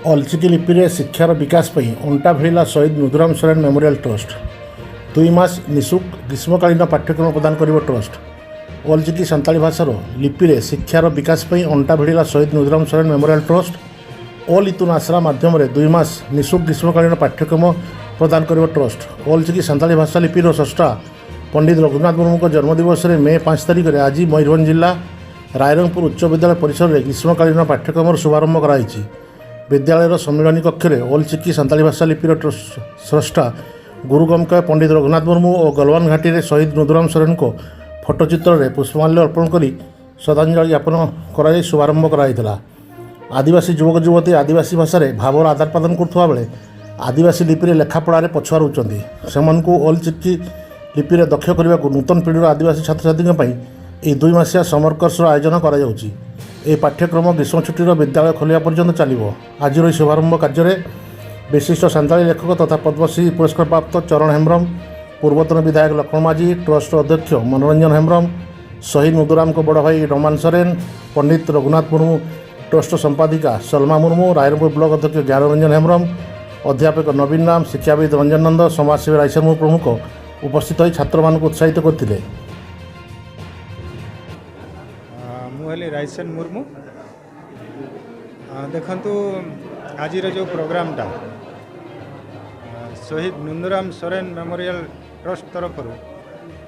अलचिकी लिपि रे शिक्षार विकास पर अंटा भिड़ा शहीद नुदुराम सोरेन मेमोरियल ट्रस्ट 2 मास निःशुल्क ग्रीष्मकालीन पाठ्यक्रम प्रदान कर ट्रस्ट अलचिकी सान्ताली भाषार लिपि रे शिक्षार विकास पर अंटा भिड़ा शहीद नुदुराम सोरेन मेमोरियल ट्रस्ट ऑल इतुन आश्रा माध्यम 2 मास निःशुल्क ग्रीष्मकालीन पाठ्यक्रम प्रदान कर ट्रस्ट अलचिकी सान्ताली भाषा लिपिर स्रष्टा पंडित रघुनाथ मुर्मू जन्मदिवस में मे 5 तारिख में आज मयूरभंज जिला रायरंगपुर उच्च विद्यालय परिसर में ग्रीष्मकालीन पाठ्यक्रम शुभारंभ कराई। विद्यालय सम्मिलनी कक्ष में अलचिकी सान्ताली भाषा लिपिर स्रष्टा गुरुगमक पंडित रघुनाथ मुर्मू और गलवान घाटी में शहीद नुदुराम सोरेन को फोटोचित्र में पुष्पमाल्य अर्पण कर श्रद्धांजलि ज्ञापन कर शुभारंभ कराइला। आदिवासी युवक युवती आदिवासी भाषा में भावर आदान प्रदान करुवा बेले आदिवासी लिपि लेखापढ़ा पछुआ रोचंती से अलचिकी लिपि दक्ष करने को नूतन पीढ़ी आदिवासी छात्र छात्री यह 2 मासिया समर आयोजन कर पाठ्यक्रम ग्रीष्म छुट्टीर विद्यालय खोलिया पर्यंत चलो। आज शुभारंभ कार्य विशिष्ट सान्ताली लेखक तथा पद्मश्री पुरस्कार प्राप्त चरण हेम्ब्रम, पूर्वतन विधायक लक्ष्मण माझी, ट्रस्ट अध्यक्ष मनोरंजन हेम्ब्रम, शहीद नुदुराम को बड़ भाई रमान सोरेन, पंडित रघुनाथ मुर्मू, ट्रस्ट संपादिका सलमा मुर्मू, रायरंगपुर ब्लॉक अध्यक्ष ज्ञानरंजन हेम्ब्रम, अध्यापक नवीन राम, शिक्षाविद रंजन नंद, समाजसेवी राइसन मुर्मू प्रमुख उपस्थित हो छात्र मान उत्साहित करते। मुहली राइसन मुर्मू देखंतु आज जो प्रोग्रामटा शहीद नुदुराम सोरेन मेमोरियल ट्रस्ट तरफ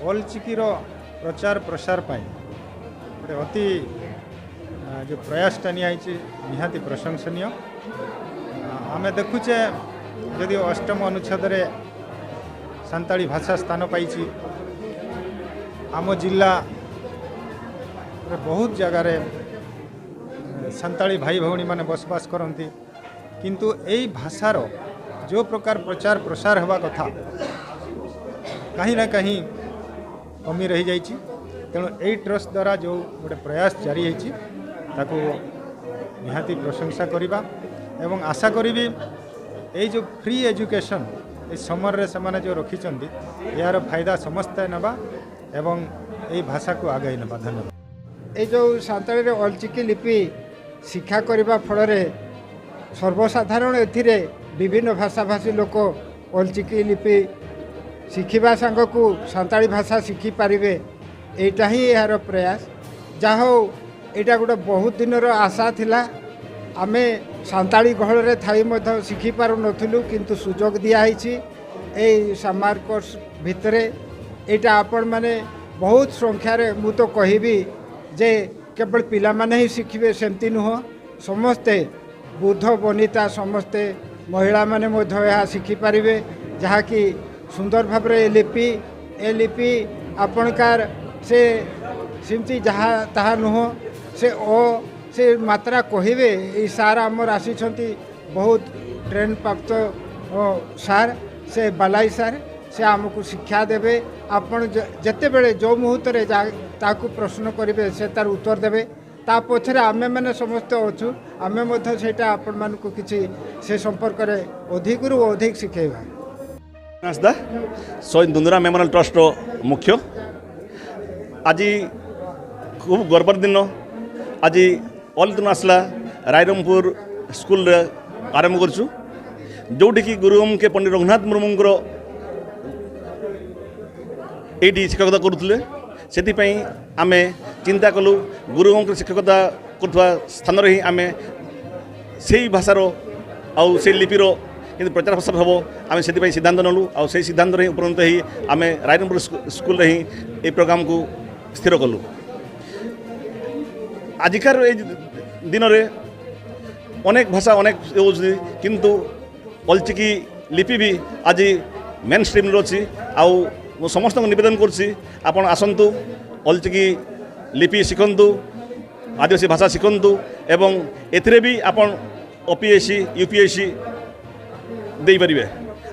अलचिकीर प्रचार प्रसार गोटे अति जो प्रयासटा निहाती प्रशंसनीय। आम देखुचे यदि 8म अनुच्छेद सान्ताली भाषा स्थान पाई आम जिला बहुत जगार सान्ताली भाई भौणी माने बसवास करती किंतु यही भाषार जो प्रकार प्रचार प्रसार हवा कथा कहीं ना कहीं कमी रही जाइए। तेणु यही ट्रस्ट द्वारा जो गोटे प्रयास जारी है ताकू निहाती प्रशंसा करिबा एवं आशा करी यही जो फ्री एजुकेशन इस समर रे समाने जो रखिंट यार फायदा समस्ते नवा एवं यही भाषा को आगे नवा। धन्यवाद। ये जो सान्ताली अलचिकी लिपि शिक्षा करने फल सर्वसाधारण एथिरे विभिन्न भाषाभाषी लोक अलचिकी लिपि शिखिबा सांग को सान्ताली भाषा शिखी पारिबे एटा ही यार प्रयास जहाँ यहाँ गोटे बहुत दिनर आशा थिला। आमे सान्ताली गहल रे थाई मध्य शिखी पारु नथिलु किंतु सुजोग दियाहिछि ए समार कोर्स भितरे एटा आपण माने बहुत संख्यार मु तो कहिबी जे केवल पिला माने ही शिखिबे सेमती नुह समस्ते बुद्ध बनिता समस्ते महिला माने मध्य यह शिखी पारिबे जहाँ कि सुंदर भाव ए लिपि आपणकार से सिमती जहाँ ताहा नुह से मात्रा कहिबे सार आमर आसीछंती बहुत ट्रेन प्राप्त सार से बालाई सार से आमको शिक्षा देवे आपण जते बेले जो मुहूर्त ताकू प्रश्न करेंगे से तार उत्तर देवे ता पछरे आमे मैंने समस्त अच्छु आमे मध्य सेटा आपण मानकु किछि से संपर्क रे अधिक रु अधिक शिखेबा। शहीद नुदुराम मेमोरियल ट्रस्ट मुख्य आज खूब गर्वर दिन आज ऑल दिन आसला रायरंगपुर स्कूल रे आरंभ करछु जोटी कि गुरुम के पंडित रघुनाथ मुर्मूंकर ये शिक्षकता करुले से आम चिंता कलु गुरुओं शिक्षकता करुवा स्थान ही आम से भाषार आउ से लिपिर कि प्रचार प्रसार हम आम से सिद्धांत नलु आ से सिद्धांत ही उपरंत ही आम रायरंगपुर स्कूल ही ये प्रोग्राम को स्थिर कलु। आजिकार दिन में अनेक भाषा अनेक किंतु अलचिकी लिपि भी आज मेन स्ट्रीम अच्छी आउ समस्त निवेदन करपण आसतु अलचिकी लिपि शिखंतु आदिवासी भाषा शिखंतु एवं एथिरे भी आपण ओपीएससी यूपीएससी दे पारिबे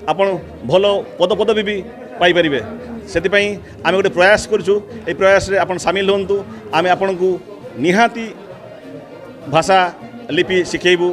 आपण भल पद पदवी भी पाई पारिबे से आम गोटे प्रयास करछु ए प्रयास रे आपण सामिल होंतु आम आपण को निहाती भाषा लिपि शिखेबू